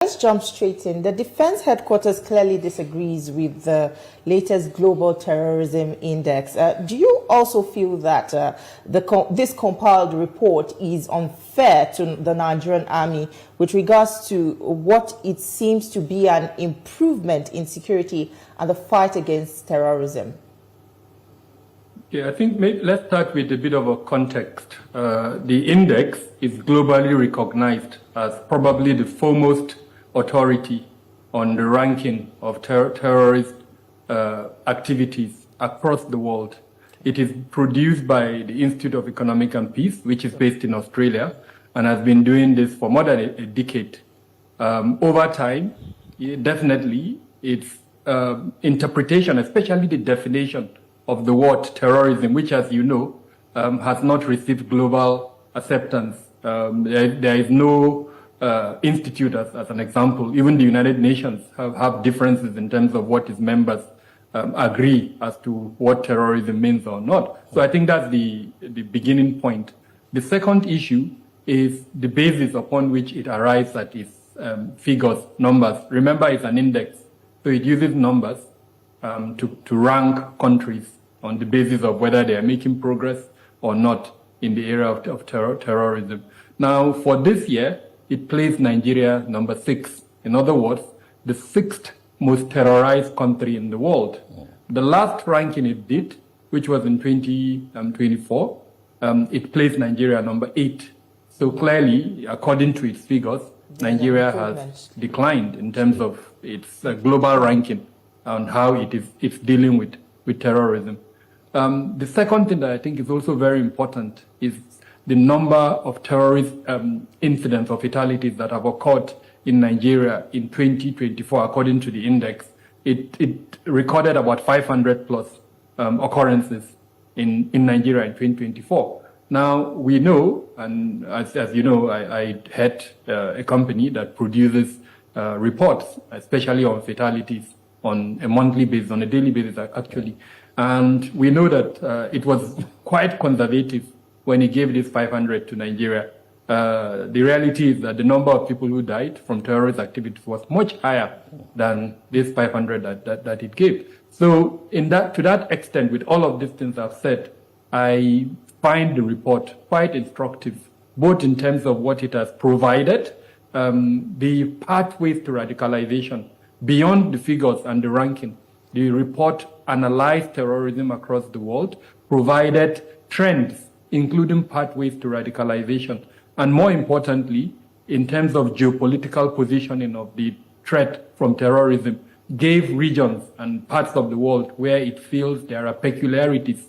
Let's jump straight in. The Defense Headquarters clearly disagrees with the latest Global Terrorism Index. Do you also feel that this compiled report is unfair to the Nigerian Army with regards to what it seems to be an improvement in security and the fight against terrorism? Yeah, I think let's start with a bit of a context. The index is globally recognized as probably the foremost authority on the ranking of terrorist activities across the world. It is produced by the Institute of Economic and Peace, which is based in Australia, and has been doing this for more than a decade. Over time, definitely, its interpretation, especially the definition of the word terrorism, which, as you know, has not received global acceptance. There is no institute, as an example. Even the United Nations have differences in terms of what its members agree as to what terrorism means or not. So I think that's the beginning point. The second issue is the basis upon which it arrives at its figures, numbers. Remember, it's an index, so it uses numbers to rank countries on the basis of whether they are making progress or not in the area of terrorism. Now, for this year, it placed Nigeria number 6. In other words, the 6th most terrorized country in the world. The last ranking it did, which was in 2024, it placed Nigeria number 8. So clearly, according to its figures, Nigeria has declined in terms of its global ranking on how it's dealing with terrorism. The second thing that I think is also very important is the number of terrorist incidents or fatalities that have occurred in Nigeria in 2024, according to the index. It recorded about 500 plus occurrences in Nigeria in 2024. Now, we know, and as you know, I head a company that produces reports, especially on fatalities, on a monthly basis, on a daily basis, actually. And we know that it was quite conservative when he gave this 500 to Nigeria. The reality is that the number of people who died from terrorist activities was much higher than this 500 that it gave. So to that extent, with all of these things I've said, I find the report quite instructive, both in terms of what it has provided, the pathways to radicalization, beyond the figures and the ranking. The report analyzed terrorism across the world, provided trends, including pathways to radicalization, and more importantly, in terms of geopolitical positioning of the threat from terrorism, gave regions and parts of the world where it feels there are peculiarities